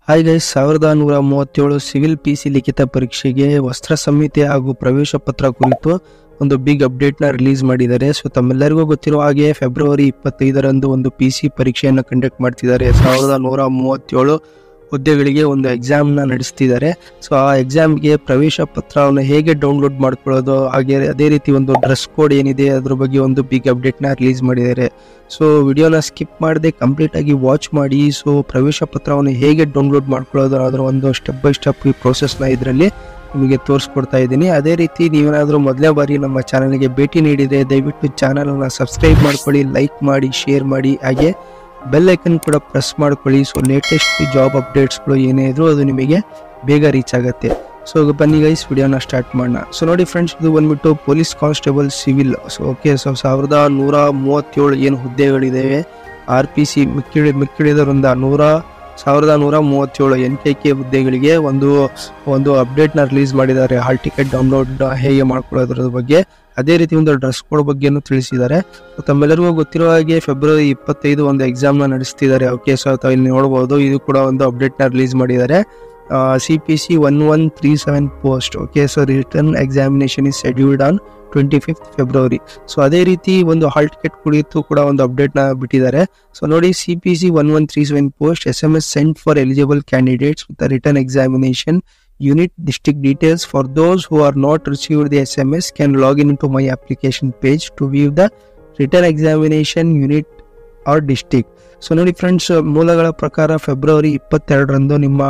Hi guys, 1137 civil PC ಲಿಖಿತ ಪರೀಕ್ಷೆಗೆ ವಸ್ತ್ರ ಸಂಹಿತೆ ಹಾಗೂ ಪ್ರವೇಶ ಪತ್ರ ಕುರಿತು ಒಂದು ಬಿಗ್ ಅಪ್ಡೇಟ್ ನ ರಿಲೀಸ್ ಮಾಡಿದ್ದಾರೆ. ಸೊ ತಮ್ಮೆಲ್ಲರಿಗೂ ಗೊತ್ತಿರುವ ಹಾಗೆ ಫೆಬ್ರವರಿ 25ರಂದು ಒಂದು ಪಿಸಿ ಪರೀಕ್ಷೆಯನ್ನು ಕಂಡಕ್ಟ್ ಮಾಡ್ತಿದ್ದಾರೆ. 1137 ಹುದ್ದೆಗಳಿಗೆ ಒಂದು ಎಕ್ಸಾಮ್ ನ ನಡೆಸ್ತಿದ್ದಾರೆ. ಸೊ ಆ ಎಕ್ಸಾಮ್ಗೆ ಪ್ರವೇಶ ಪತ್ರವನ್ನು ಹೇಗೆ ಡೌನ್ಲೋಡ್ ಮಾಡ್ಕೊಳ್ಳೋದು, ಹಾಗೆ ಅದೇ ರೀತಿ ಒಂದು ಡ್ರೆಸ್ ಕೋಡ್ ಏನಿದೆ ಅದ್ರ ಬಗ್ಗೆ ಒಂದು ಬಿಗ್ ಅಪ್ಡೇಟ್ ನ ರಿಲೀಸ್ ಮಾಡಿದ್ದಾರೆ. ಸೊ ವಿಡಿಯೋನ ಸ್ಕಿಪ್ ಮಾಡದೆ ಕಂಪ್ಲೀಟ್ ಆಗಿ ವಾಚ್ ಮಾಡಿ. ಸೊ ಪ್ರವೇಶ ಪತ್ರವನ್ನು ಹೇಗೆ ಡೌನ್ಲೋಡ್ ಮಾಡ್ಕೊಳ್ಳೋದು ಅದರ ಒಂದು ಸ್ಟೆಪ್ ಬೈ ಸ್ಟೆಪ್ ಈ ಪ್ರೋಸೆಸ್ ನ ಇದರಲ್ಲಿ ನಿಮಗೆ ತೋರಿಸ್ಕೊಡ್ತಾ ಇದ್ದೀನಿ. ಅದೇ ರೀತಿ ನೀವೇನಾದರೂ ಮೊದಲನೇ ಬಾರಿ ನಮ್ಮ ಚಾನಲ್ಗೆ ಭೇಟಿ ನೀಡಿದರೆ ದಯವಿಟ್ಟು ಚಾನಲ್ ಅನ್ನ ಸಬ್ಸ್ಕ್ರೈಬ್ ಮಾಡ್ಕೊಳ್ಳಿ, ಲೈಕ್ ಮಾಡಿ, ಶೇರ್ ಮಾಡಿ, ಹಾಗೆ ಬೆಲ್ ಐಕನ್ ಕೂಡ ಪ್ರೆಸ್ ಮಾಡ್ಕೊಳ್ಳಿ. ಸೊ ಲೇಟೆಸ್ಟ್ ಜಾಬ್ ಅಪ್ಡೇಟ್ಸ್ಗಳು ಏನೇ ಇದ್ರು ಅದು ನಿಮಗೆ ಬೇಗ ರೀಚ್ ಆಗುತ್ತೆ. ಸೊ ಬನ್ನಿ ಗೈಸ್, ವಿಡಿಯೋನ ಸ್ಟಾರ್ಟ್ ಮಾಡೋಣ. ಸೊ ನೋಡಿ ಫ್ರೆಂಡ್ಸ್, ಇದು ಬಂದ್ಬಿಟ್ಟು police constable civil. So okay, so 1137 ಏನು ಹುದ್ದೆಗಳಿದ್ದಾವೆ RPC ಮಿಕ್ಕಿಳಿದರಿಂದ 1137 NKK ಹುದ್ದೆಗಳಿಗೆ ಒಂದು ಅಪ್ಡೇಟ್ ನ ರಿಲೀಸ್ ಮಾಡಿದ್ದಾರೆ. ಹಾಲ್ ಟಿಕೆಟ್ ಡೌನ್ಲೋಡ್ ಹೇಗೆ ಮಾಡ್ಕೊಳ್ಳೋದ್ರ ಬಗ್ಗೆ, ಅದೇ ರೀತಿ ಒಂದು ಡ್ರೆಸ್ ಕೋಡ್ ಬಗ್ಗೆನೂ ತಿಳಿಸಿದ್ದಾರೆ. ತಮ್ಮೆಲ್ಲರಿಗೂ ಗೊತ್ತಿರೋ ಹಾಗೆ ಫೆಬ್ರವರಿ 25 ಒಂದು ಎಕ್ಸಾಮ್ ನ ನಡೆಸ್ತಿದ್ದಾರೆ. ಓಕೆ, ಸೊ ಇಲ್ಲಿ ನೋಡಬಹುದು, ಇದು ಕೂಡ ಒಂದು ಅಪ್ಡೇಟ್ ನ ರಿಲೀಸ್ ಮಾಡಿದ್ದಾರೆ. CPC 1137 post. Okay, so return examination is scheduled on 25th February. So ಅದೇ ರೀತಿ ಒಂದು ಹಾಲ್ ಟಿಕೆಟ್ ಕುರಿತು ಕೂಡ ಒಂದು ಅಪ್ಡೇಟ್ ನ ಬಿಟ್ಟಿದ್ದಾರೆ. ಸೊ ನೋಡಿ, CPC 1137 post SMS sent for eligible candidates with the written examination unit district details. For those who are not received the SMS can log in into my application page to view the written examination unit or district. So ನೋಡಿ friends, ಮೂಲಗಳ ಪ್ರಕಾರ February 22ರಂದು ನಿಮ್ಮ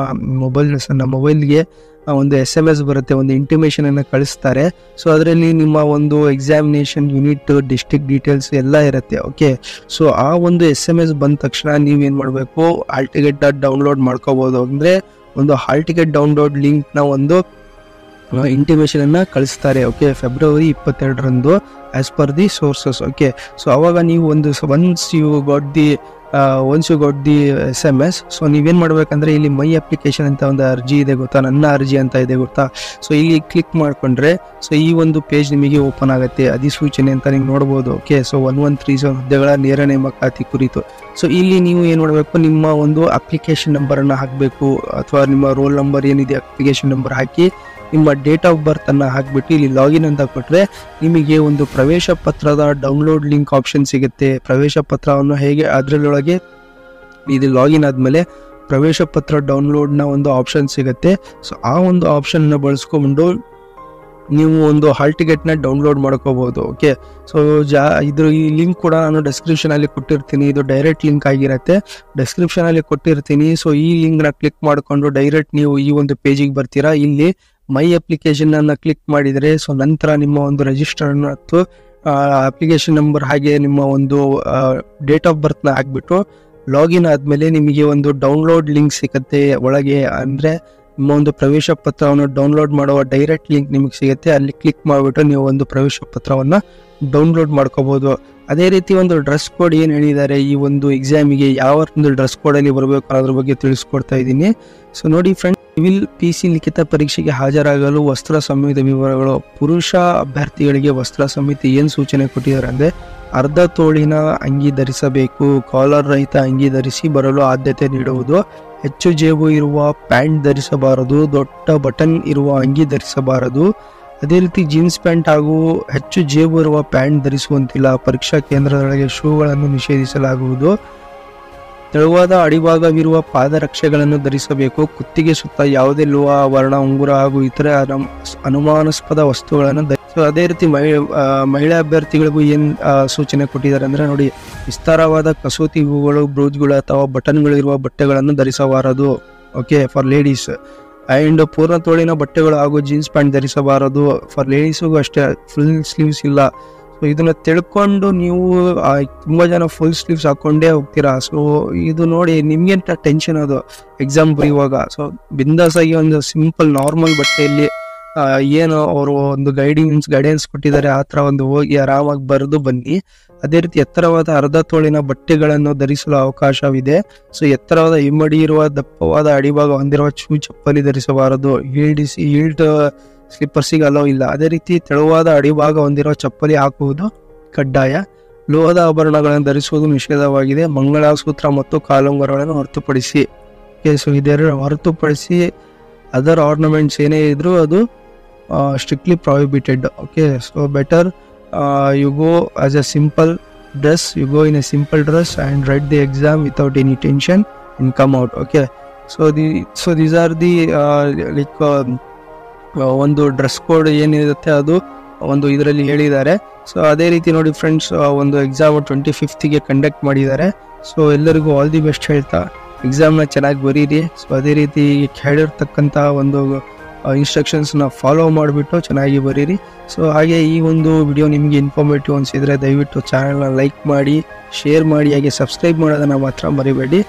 ಮೊಬೈಲ್ಗೆ ಒಂದು SMS ಬರುತ್ತೆ, ಒಂದು intimation ಅನ್ನು ಕಳಿಸ್ತಾರೆ. ಸೊ ಅದರಲ್ಲಿ ನಿಮ್ಮ ಒಂದು ಎಕ್ಸಾಮಿನೇಷನ್ ಯೂನಿಟ್, ಡಿಸ್ಟ್ರಿಕ್ಟ್ ಡೀಟೇಲ್ಸ್ ಎಲ್ಲ ಇರುತ್ತೆ. ಓಕೆ, ಸೊ ಆ ಒಂದು SMS ಬಂದ ತಕ್ಷಣ ನೀವೇನು ಮಾಡಬೇಕು, ಹಾಲ್ ಟಿಕೆಟ್ ಡೌನ್ಲೋಡ್ ಮಾಡ್ಕೋಬಹುದು. ಅಂದರೆ ಒಂದು ಹಾಲ್ ಟಿಕೆಟ್ ಡೌನ್ಲೋಡ್ ಲಿಂಕ್ ನ ಒಂದು ಇಂಟಿಮೇಷನ್ ಅನ್ನ ಕಳಿಸ್ತಾರೆ. ಓಕೆ, ಫೆಬ್ರವರಿ 22ರಂದು as per the sources. Okay, so ಅವಾಗ ನೀವು once you got the SMS, so ನೀವೇನ್ ಮಾಡ್ಬೇಕಂದ್ರೆ ಇಲ್ಲಿ ಮೈ ಅಪ್ಲಿಕೇಶನ್ ಅಂತ ಒಂದು ಅರ್ಜಿ ಇದೆ ಗೊತ್ತಾ, ನನ್ನ ಅರ್ಜಿ ಅಂತ ಇದೆ ಗೊತ್ತಾ. ಸೊ ಇಲ್ಲಿ ಕ್ಲಿಕ್ ಮಾಡ್ಕೊಂಡ್ರೆ ಸೊ ಈ ಒಂದು ಪೇಜ್ ನಿಮಗೆ ಓಪನ್ ಆಗುತ್ತೆ. ಅಧಿಸೂಚನೆ ಅಂತ ನೀವು ನೋಡಬಹುದು. ಓಕೆ, ಸೊ 1137 ಹುದ್ದೆಗಳ ನೇರ ನೇಮಕಾತಿ ಕುರಿತು. ಸೊ ಇಲ್ಲಿ ನೀವು ಏನ್ ಮಾಡಬೇಕು, ನಿಮ್ಮ ಒಂದು ಅಪ್ಲಿಕೇಶನ್ ನಂಬರ್ ಅನ್ನ ಹಾಕಬೇಕು, ಅಥವಾ ನಿಮ್ಮ ರೋಲ್ ನಂಬರ್ ಏನಿದೆ ಅಪ್ಲಿಕೇಶನ್ ನಂಬರ್ ಹಾಕಿ ನಿಮ್ಮ ಡೇಟ್ ಆಫ್ ಬರ್ತ್ ಅನ್ನ ಹಾಕ್ಬಿಟ್ಟು ಇಲ್ಲಿ ಲಾಗಿನ್ ಅಂತ ಕೊಟ್ರೆ ನಿಮಗೆ ಒಂದು ಪ್ರವೇಶ ಪತ್ರದ ಡೌನ್ಲೋಡ್ ಲಿಂಕ್ ಆಪ್ಷನ್ ಸಿಗುತ್ತೆ. ಪ್ರವೇಶ ಪತ್ರವನ್ನು ಹೇಗೆ ಅದರೊಳಗೆ ಇದು ಲಾಗಿನ್ ಆದ್ಮೇಲೆ ಪ್ರವೇಶ ಪತ್ರ ಡೌನ್ಲೋಡ್ ನ ಒಂದು ಆಪ್ಷನ್ ಸಿಗುತ್ತೆ. ಸೊ ಆ ಒಂದು ಆಪ್ಷನ್ ನ ಬಳಸ್ಕೊಂಡು ನೀವು ಒಂದು ಹಾಲ್ ಟಿಕೆಟ್ ನ ಡೌನ್ಲೋಡ್ ಮಾಡ್ಕೋಬಹುದು. ಓಕೆ, ಸೊ ಇದ್ರ ಈ ಲಿಂಕ್ ಕೂಡ ನಾನು ಡಿಸ್ಕ್ರಿಪ್ಷನ್ ಅಲ್ಲಿ ಕೊಟ್ಟಿರ್ತೀನಿ. ಇದು ಡೈರೆಕ್ಟ್ ಲಿಂಕ್ ಆಗಿರುತ್ತೆ, ಡಿಸ್ಕ್ರಿಪ್ಷನ್ ಅಲ್ಲಿ ಕೊಟ್ಟಿರ್ತೀನಿ. ಸೊ ಈ ಲಿಂಕ್ ನ ಕ್ಲಿಕ್ ಮಾಡ್ಕೊಂಡು ಡೈರೆಕ್ಟ್ ನೀವು ಈ ಒಂದು ಪೇಜಿಗೆ ಬರ್ತೀರಾ. ಇಲ್ಲಿ ಮೈ ಅಪ್ಲಿಕೇಶನ್ ಅನ್ನ ಕ್ಲಿಕ್ ಮಾಡಿದರೆ ಸೊ ನಂತರ ನಿಮ್ಮ ಒಂದು ರಿಜಿಸ್ಟರ್ ಮತ್ತು ಅಪ್ಲಿಕೇಶನ್ ನಂಬರ್ ಹಾಗೆ ನಿಮ್ಮ ಒಂದು ಡೇಟ್ ಆಫ್ ಬರ್ತ್ ನ ಹಾಕ್ಬಿಟ್ಟು ಲಾಗಿನ್ ಆದ್ಮೇಲೆ ನಿಮಗೆ ಒಂದು ಡೌನ್ಲೋಡ್ ಲಿಂಕ್ ಸಿಗುತ್ತೆ ಒಳಗೆ. ಅಂದ್ರೆ ನಿಮ್ಮ ಒಂದು ಪ್ರವೇಶ ಪತ್ರವನ್ನು ಡೌನ್ಲೋಡ್ ಮಾಡುವ ಡೈರೆಕ್ಟ್ ಲಿಂಕ್ ನಿಮಗೆ ಸಿಗುತ್ತೆ. ಅಲ್ಲಿ ಕ್ಲಿಕ್ ಮಾಡಿಬಿಟ್ಟು ನೀವು ಒಂದು ಪ್ರವೇಶ ಪತ್ರವನ್ನ ಡೌನ್ಲೋಡ್ ಮಾಡ್ಕೋಬಹುದು. ಅದೇ ರೀತಿ ಒಂದು ಡ್ರೆಸ್ ಕೋಡ್ ಏನ್ ಹೇಳಿದ್ದಾರೆ, ಈ ಒಂದು ಎಕ್ಸಾಮಿಗೆ ಯಾವ ಒಂದು ಡ್ರೆಸ್ ಕೋಡ್ ಅಲ್ಲಿ ಬರಬೇಕು ಅನ್ನೋದ್ರ ಬಗ್ಗೆ ತಿಳಿಸ್ಕೊಡ್ತಾ ಇದ್ದೀನಿ. ಸೊ ನೋಡಿ ಫ್ರೆಂಡ್, ಸಿವಿಲ್ PC ಲಿಖಿತ ಪರೀಕ್ಷೆಗೆ ಹಾಜರಾಗಲು ವಸ್ತ್ರ ಸಂಹಿತೆ ವಿವರಗಳು. ಪುರುಷ ಅಭ್ಯರ್ಥಿಗಳಿಗೆ ವಸ್ತ್ರ ಸಂಹಿತೆ ಏನ್ ಸೂಚನೆ ಕೊಟ್ಟಿದ್ದಾರೆ ಅಂದ್ರೆ, ಅರ್ಧ ತೋಳಿನ ಅಂಗಿ ಧರಿಸಬೇಕು, ಕಾಲರ್ ರಹಿತ ಅಂಗಿ ಧರಿಸಿ ಬರಲು ಆದ್ಯತೆ ನೀಡುವುದು, ಹೆಚ್ಚು ಜೇಬು ಇರುವ ಪ್ಯಾಂಟ್ ಧರಿಸಬಾರದು, ದೊಡ್ಡ ಬಟನ್ ಇರುವ ಅಂಗಿ ಧರಿಸಬಾರದು, ಅದೇ ರೀತಿ ಜೀನ್ಸ್ ಪ್ಯಾಂಟ್ ಹಾಗೂ ಹೆಚ್ಚು ಜೇಬು ಇರುವ ಪ್ಯಾಂಟ್ ಧರಿಸುವಂತಿಲ್ಲ, ಪರೀಕ್ಷಾ ಕೇಂದ್ರದೊಳಗೆ ಶೂಗಳನ್ನು ನಿಷೇಧಿಸಲಾಗುವುದು, ತೆಳುವಾದ ಅಡಿಭಾಗವಿರುವ ಪಾದರಕ್ಷೆಗಳನ್ನು ಧರಿಸಬೇಕು, ಕುತ್ತಿಗೆ ಸುತ್ತ ಯಾವುದೇ ಲೋಹ, ವರ್ಣ, ಉಂಗುರ ಹಾಗೂ ಇತರ ಅನುಮಾನಾಸ್ಪದ ವಸ್ತುಗಳನ್ನು ಧರಿಸ. ಅದೇ ರೀತಿ ಮಹಿಳಾ ಅಭ್ಯರ್ಥಿಗಳಿಗೂ ಏನ್ ಸೂಚನೆ ಕೊಟ್ಟಿದ್ದಾರೆ ಅಂದ್ರೆ ನೋಡಿ, ವಿಸ್ತಾರವಾದ ಕಸೂತಿ ಹೂಗಳು, ಬ್ರೂಜ್ಗಳು ಅಥವಾ ಬಟನ್ಗಳು ಇರುವ ಬಟ್ಟೆಗಳನ್ನು ಧರಿಸಬಾರದು. Okay, for ladies. ಅಂಡ್ ಪೂರ್ಣ ತೋಳಿನ ಬಟ್ಟೆಗಳು ಹಾಗೂ ಜೀನ್ಸ್ ಪ್ಯಾಂಟ್ ಧರಿಸಬಾರದು. ಫಾರ್ ಲೇಡೀಸ್ಗೂ ಅಷ್ಟೇ, ಫುಲ್ ಸ್ಲೀವ್ಸ್ ಇಲ್ಲ. ಸೊ ಇದನ್ನ ತಿಳ್ಕೊಂಡು ನೀವು ತುಂಬಾ ಜನ ಫುಲ್ ಸ್ಲೀವ್ಸ್ ಹಾಕೊಂಡೇ ಹೋಗ್ತೀರಾ. ಸೊ ಇದು ನೋಡಿ ನಿಮ್ಗೆ ಟೆನ್ಷನ್ ಅದು ಎಕ್ಸಾಮ್ ಬರೆಯುವಾಗ. ಸೊ ಬಿಂದಾಸ್ ಆಗಿ ಒಂದು ಸಿಂಪಲ್ ನಾರ್ಮಲ್ ಬಟ್ಟೆಯಲ್ಲಿ ಏನು ಅವರು ಒಂದು ಗೈಡೆನ್ಸ್ ಕೊಟ್ಟಿದ್ದಾರೆ ಆ ತರ ಒಂದು ಹೋಗಿ ಆರಾಮಾಗಿ ಬರೆದು ಬನ್ನಿ. ಅದೇ ರೀತಿ ಎತ್ತರವಾದ ಅರ್ಧ ತೋಳಿನ ಬಟ್ಟೆಗಳನ್ನು ಧರಿಸಲು ಅವಕಾಶವಿದೆ. ಸೊ ಎತ್ತರವಾದ ಹಿಮ್ಮಡಿ ಇರುವ ದಪ್ಪವಾದ ಅಡಿಭಾಗ ಹೊಂದಿರುವ ಚಪ್ಪಲಿ ಧರಿಸಬಾರದು. ಹೀಲ್ಡ್ ಸ್ಲಿಪ್ಪರ್ಸಿಗೆ ಅಲೋ ಇಲ್ಲ. ಅದೇ ರೀತಿ ತೆಳುವಾದ ಅಡಿಭಾಗ ಹೊಂದಿರುವ ಚಪ್ಪಲಿ ಹಾಕುವುದು ಕಡ್ಡಾಯ. ಲೋಹದ ಆಭರಣಗಳನ್ನು ಧರಿಸುವುದು ನಿಷೇಧವಾಗಿದೆ. ಮಂಗಳಸೂತ್ರ ಮತ್ತು ಕಾಲುಂಗರಗಳನ್ನು ಹೊರತುಪಡಿಸಿ. ಓಕೆ. ಸೊ ಇದೆರಡು ಹೊರತುಪಡಿಸಿ ಅದರ್ ಆರ್ನಮೆಂಟ್ಸ್ ಏನೇ ಇದ್ರೂ ಅದು strictly prohibited. Okay. So better you go as a simple dress, you go in a simple dress and write the exam without any tension and come out. Okay. So these are the like ಒಂದು dress code ಏನಿರುತ್ತೆ ಅದು ಒಂದು ಇದರಲ್ಲಿ ಹೇಳಿದ್ದಾರೆ. So ಅದೇ ರೀತಿ ನೋಡಿ friends, ಒಂದು ಎಕ್ಸಾಮ್ 25th ಕಂಡಕ್ಟ್ ಮಾಡಿದ್ದಾರೆ. ಸೊ ಎಲ್ಲರಿಗೂ ಆಲ್ ದಿ ಬೆಸ್ಟ್ ಹೇಳ್ತಾ ಎಕ್ಸಾಮ್ನ ಚೆನ್ನಾಗಿ ಬರೀರಿ. ಸೊ ಅದೇ ರೀತಿ ಹೇಳಿರ್ತಕ್ಕಂಥ ಒಂದು ಇನ್ಸ್ಟ್ರಕ್ಷನ್ಸ್ನ ಫಾಲೋ ಮಾಡಿಬಿಟ್ಟು ಚೆನ್ನಾಗಿ ಬರೀರಿ. ಸೊ ಹಾಗೆ ಈ ಒಂದು ವಿಡಿಯೋ ನಿಮಗೆ ಇನ್ಫಾರ್ಮೇಟಿವ್ ಅನಿಸಿದರೆ ದಯವಿಟ್ಟು ಚಾನಲ್ನ ಲೈಕ್ ಮಾಡಿ, ಶೇರ್ ಮಾಡಿ, ಹಾಗೆ ಸಬ್ಸ್ಕ್ರೈಬ್ ಮಾಡೋದನ್ನು ಮಾತ್ರ ಮರಿಬೇಡಿ.